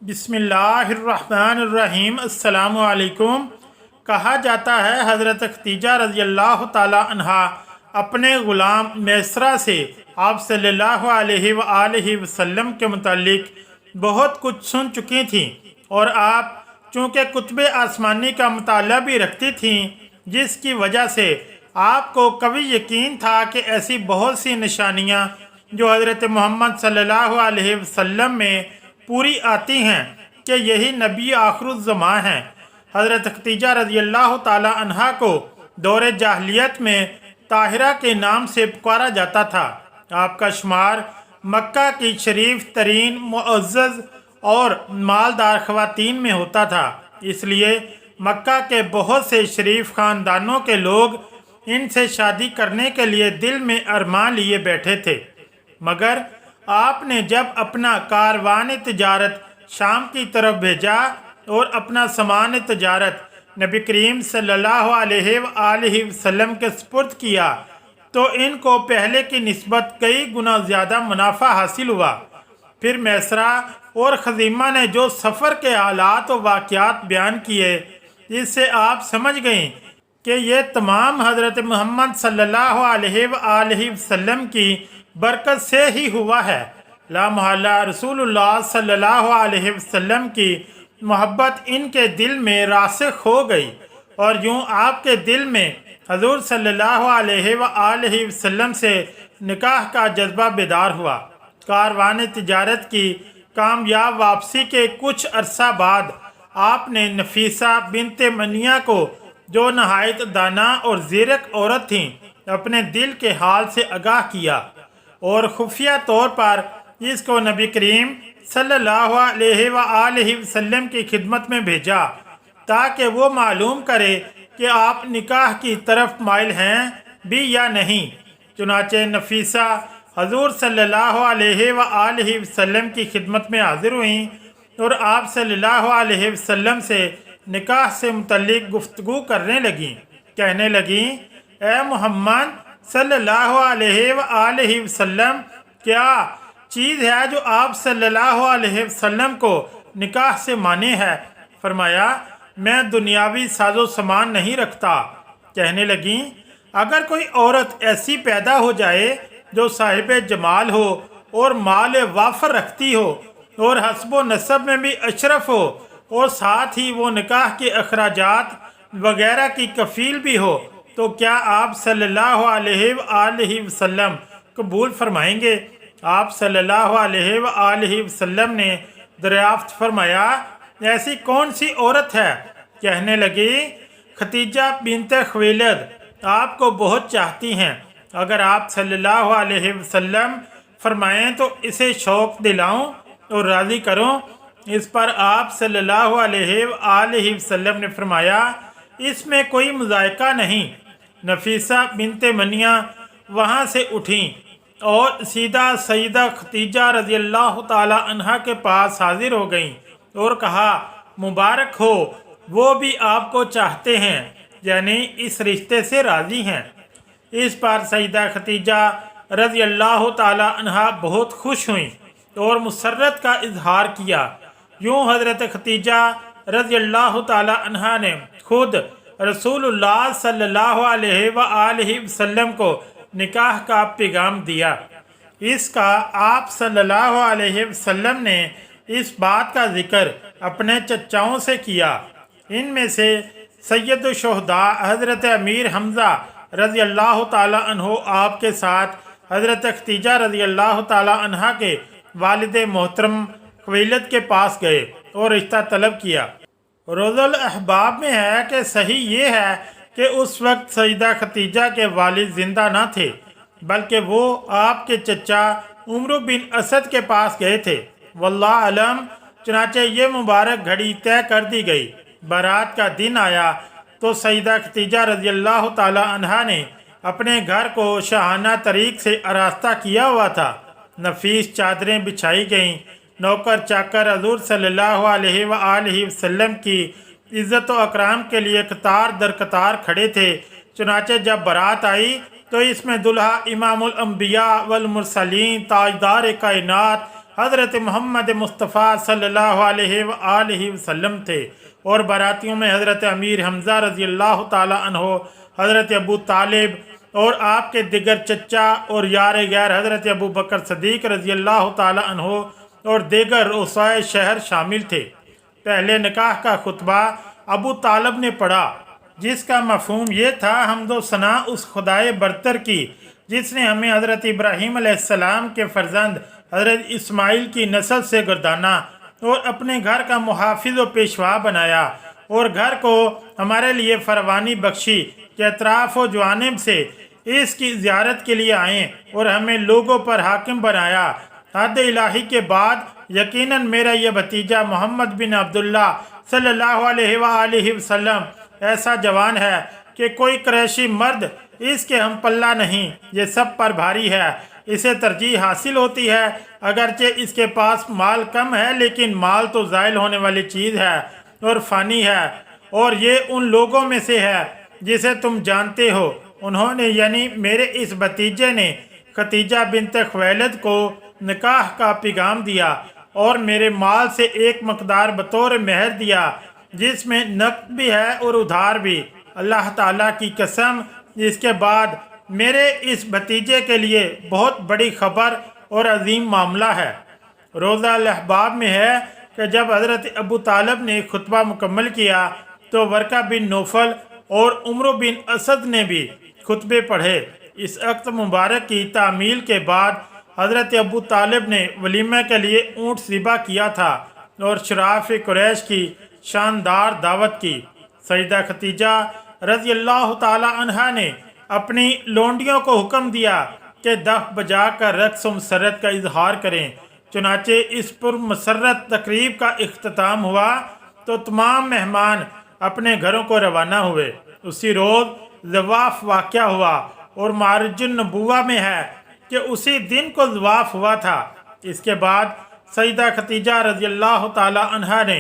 बिस्मिल्लाहिर्रहमानिर्रहीम। अस्सलामु अलैकुम। कहा जाता है हज़रत खदीजा रज़ी अल्लाह ताला अन्हा अपने ग़ुलाम मैसरा से आप सल्लल्लाहु अलैहि वसल्लम के मुतालिक बहुत कुछ सुन चुकी थीं और आप चूँकि कुतुब आसमानी का मुताला भी रखती थीं, जिसकी वजह से आपको कभी यकीन था कि ऐसी बहुत सी निशानियाँ जो हज़रत मोहम्मद सल्लल्लाहु अलैहि वसल्लम में पूरी आती हैं कि यही नबी आखिरुज़्ज़मा हैं। हज़रत खदीजा रज़ी अल्लाह ताला अन्हा को दौरे जाहलियत में ताहिरा के नाम से पुकारा जाता था। आपका शुमार मक्का की शरीफ तरीन मुअज़्ज़ज़ और मालदार ख़वातीन में होता था, इसलिए मक्का के बहुत से शरीफ ख़ानदानों के लोग इनसे शादी करने के लिए दिल में अरमान लिए बैठे थे। मगर आपने जब अपना कारवान तिजारत शाम की तरफ भेजा और अपना सामान तिजारत नबी करीम सल्लल्लाहु अलैहि वसल्लम के सुपुर्द किया तो इनको पहले की निस्बत कई गुना ज़्यादा मुनाफा हासिल हुआ। फिर मैसरा और खज़ीमा ने जो सफ़र के हालात और वाक़यात बयान किए, इससे आप समझ गईं कि ये तमाम हज़रत मोहम्मद सल्लल्लाहु अलैहि वसल्लम की बरकत से ही हुआ है। ला महल्ला रसूलुल्लाह सल्लल्लाहु अलैहि वसल्लम की मोहब्बत इनके दिल में रासिख हो गई और यूँ आपके दिल में हजूर सल्लल्लाहु अलैहि वसल्लम से निकाह का जज्बा बेदार हुआ। कारवान तिजारत की कामयाब वापसी के कुछ अरसा बाद आपने नफीसा बिनते मनिया को, जो नहायत दाना और ज़ीरक औरत थीं, अपने दिल के हाल से आगाह किया और खुफिया तौर पर इसको नबी करीम सल्लल्लाहु अलैहि वसल्लम की खिदमत में भेजा ताकि वो मालूम करे कि आप निकाह की तरफ माइल हैं भी या नहीं। चुनाचे नफीसा हजूर सल्लल्लाहु अलैहि वसल्लम की खिदमत में हाजिर हुई और आप सल्लल्लाहु अलैहि वसल्लम से निकाह से मुतल्लिक गुफ्तगू करने लगी। कहने लगी, ए मोहम्मद सल्लल्लाहु अलैहि वसल्लम, क्या चीज़ है जो आप सल्लल्लाहु अलैहि वसल्लम को निकाह से माने है? फरमाया, मैं दुनियावी साजो सामान नहीं रखता। कहने लगी, अगर कोई औरत ऐसी पैदा हो जाए जो साहिब जमाल हो और माल वाफर रखती हो और हस्बो नसब में भी अशरफ हो और साथ ही वो निकाह के अखराजात वगैरह की कफील भी हो, तो क्या आप सल्लल्लाहु अलैहि वसल्लम कबूल फरमाएंगे? आप सल्लल्लाहु अलैहि वसल्लम ने दरियाफ्त फरमाया, ऐसी कौन सी औरत है? कहने लगी, खदीजा बिनते खुवैलिद आपको बहुत चाहती हैं। अगर आप सल्लल्लाहु अलैहि वसल्लम फरमाएं तो इसे शौक़ दिलाऊं और राज़ी करूं। इस पर आप सल्लल्लाहु अलैहि वसल्लम ने फरमाया, इसमें कोई मुज़ायका नहीं। नफीसा बिनते मनिया वहाँ से उठीं और सीधा सईदा खदीजा रज़ी अल्लाह ताला अन्हा के पास हाजिर हो गईं और कहा, मुबारक हो, वो भी आपको चाहते हैं, यानी इस रिश्ते से राज़ी हैं। इस पर सईदा खदीजा रज़ी अल्लाह ताला अन्हा बहुत खुश हुई और मुसर्रत का इजहार किया। यूँ हज़रत खदीजा रज़ी अल्लाह ताला अन्हा ने खुद रसूलुल्लाह सल्लल्लाहु अलैहि वसल्लम को निकाह का पैगाम दिया। इसका आप सल्लल्लाहु अलैहि वसल्लम ने इस बात का जिक्र अपने चचाओं से किया। इनमें से सैयद शुहदा हज़रत अमीर हमज़ा रज़ी अल्लाह ताला अन्हो आपके साथ हज़रत खदीजा रज़ी अल्लाह ताला अन्हा के वालिद मोहतरम खुवैलिद के पास गए और रिश्ता तलब किया। रोज़ुल अहबाब में है कि सही ये है कि उस वक्त सईदा खदीजा के वालिद ज़िंदा न थे, बल्कि वो आपके चचा उमर बिन असद के पास गए थे। वल्लाह अलम। चुनाचे ये मुबारक घड़ी तय कर दी गई। बारात का दिन आया तो सईदा खदीजा रज़ी अल्लाह ताला अन्हा ने अपने घर को शाहाना तरीक़ से आरास्ता किया हुआ था। नफीस चादरें बिछाई गईं। नौकर चाकर हज़ूर सल्लल्लाहु अलैहि वसल्लम की इज़्ज़त व अकराम के लिए कतार दर कतार खड़े थे। चुनाचे जब बारात आई तो इसमें दुल्हा इमामुल अंबिया वल मुरसलीन ताजदार कायनात हज़रत मोहम्मद मुस्तफ़ा सल्लल्लाहु अलैहि वसल्लम थे और बारातियों में हज़रत अमीर हमज़ा रज़ी अल्लाह ताला अन्हो, हज़रत अबू तालिब और आपके दिगर चचा और यार गैर हज़रत अबू बकर सदीक़ रज़ी अल्लाह ताला अन्हो और दिगर उसाए शहर शामिल थे। पहले निकाह का खुतबा अबू तालिब ने पढ़ा, जिसका मफ़हूम ये था, हम्दो सना उस खुदाए बरतर की जिसने हमें हज़रत इब्राहीम अलैहिस्सलाम के फ़र्जंद हज़रत इस्माइल की नस्ल से गर्दाना और अपने घर का मुहाफिज व पेशवा बनाया और घर को हमारे लिए फरवानी बख्शी के अतराफ़ व जवानिब से इसकी ज़ियारत के लिए आएँ और हमें लोगों पर हाकिम बनाया। हद इलाही के बाद यकीनन मेरा यह भतीजा मोहम्मद बिन अब्दुल्ला सल्लल्लाहु अलैहि वसल्लम ऐसा जवान है कि कोई कुरैशी मर्द इसके हम पल्ला नहीं, ये सब पर भारी है। इसे तरजीह हासिल होती है, अगरचे इसके पास माल कम है, लेकिन माल तो ज़ाइल होने वाली चीज़ है और फ़ानी है, और ये उन लोगों में से है जिसे तुम जानते हो। उन्होंने यानी मेरे इस भतीजे ने खतीजा बिनत खुवैलिद को निकाह का पैगाम दिया और मेरे माल से एक मकदार बतौर मेहर दिया, जिसमें नक़द भी है और उधार भी। अल्लाह ताला की कसम, इसके बाद मेरे इस भतीजे के लिए बहुत बड़ी खबर और अजीम मामला है। रोज़ा अल-अहबाब में है कि जब हज़रत अबू तालिब ने खुतबा मुकम्मल किया तो वर्का बिन नौफल और उमर बिन असद ने भी खुतबे पढ़े। इस अक्त मुबारक की तामील के बाद हज़रत अबू तालिब ने वलीमे के लिए ऊँट ज़िबा किया था और शराफ़ कुरैश की शानदार दावत की। सईदा खतीजा रज़ी अल्लाह ताला अन्हा ने अपनी लोंडियों को हुक्म दिया कि दफ बजा कर रक़्स व मसरत का इजहार करें। चुनाचे इस पुरमसरत तकरीब का इख्तिताम हुआ तो तमाम मेहमान अपने घरों को रवाना हुए। उसी रोज़ ज़वाफ़ वाक़या हुआ और मारिजुन नबुवा में है कि उसी दिन को ज़वाफ़ हुआ था। इसके बाद सईदा खतीजा रज़ी अल्लाह ताला अन्हा ने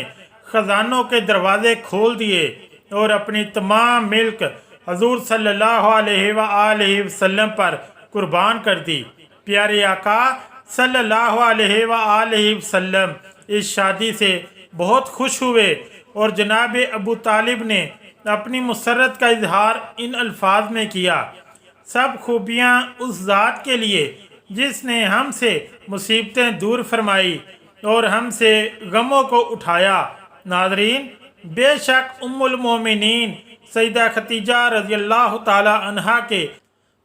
ख़जानों के दरवाज़े खोल दिए और अपनी तमाम मिल्क हजूर सल्लल्लाहु अलैहि वसल्लम पर कुर्बान कर दी। प्यारे आका सल्लल्लाहु अलैहि वसल्लम इस शादी से बहुत खुश हुए और जनाब अबू तालिब ने अपनी मुसरत का इजहार इन अल्फाज में किया, सब खूबियाँ उस ज़ात के लिए जिसने हमसे मुसीबतें दूर फरमाई और हमसे गमों को उठाया। नाज़रीन, बेशक उम्मुल मोमिनीन सईदा खतीजा रज़ी अल्लाह ताला अन्हा के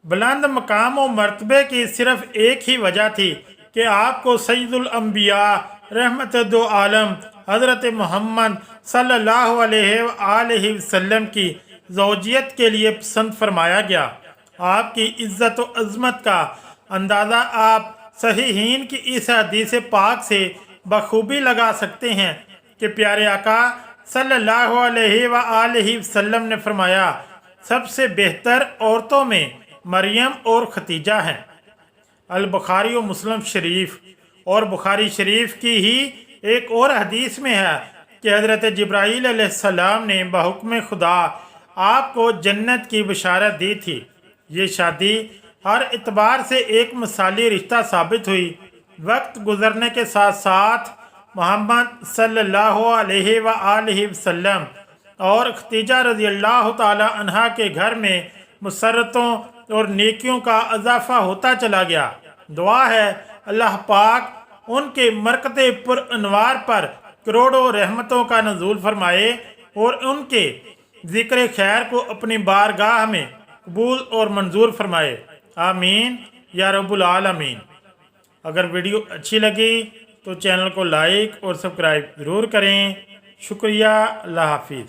बुलंद मकाम व मर्तबे की सिर्फ एक ही वजह थी कि आपको सैयदुल अंबिया रहमत दो आलम हज़रत मोहम्मद सल्लल्लाहु अलैहि वसल्लम की ज़ौजियत के लिए पसंद फरमाया गया। आपकी इज़्ज़त व अज़मत का अंदाज़ा आप सहीहीन की इस हदीस पाक से बखूबी लगा सकते हैं कि प्यारे आका सल्लल्लाहु अलैहि वसल्लम ने फरमाया, सबसे बेहतर औरतों में मरियम और खतीजा हैं। अल बुखारी व मुस्लिम शरीफ और बुखारी शरीफ की ही एक और हदीस में है कि हज़रत जिब्राईल अलैहिस्सलाम ने बहुक्म खुदा आपको जन्नत की बशारत दी थी। ये शादी हर इतबार से एक मिसाली रिश्ता साबित हुई। वक्त गुजरने के साथ साथ मोहम्मद सल्लल्लाहु अलैहि वसल्लम और खतीजा रज़ी अल्लाह ताला अन्हा के घर में मुसरतों और नेकियों का इजाफ़ा होता चला गया। दुआ है अल्लाह पाक उनके मरकते पुर अनवार पर करोड़ों रहमतों का नज़ूल फरमाए और उनके ज़िक्र खैर को अपनी बारगाह में कबूल और मंजूर फरमाए। आमीन या रब्बुल आलमीन। अगर वीडियो अच्छी लगी तो चैनल को लाइक और सब्सक्राइब ज़रूर करें। शुक्रिया। अल्लाह हाफिज़।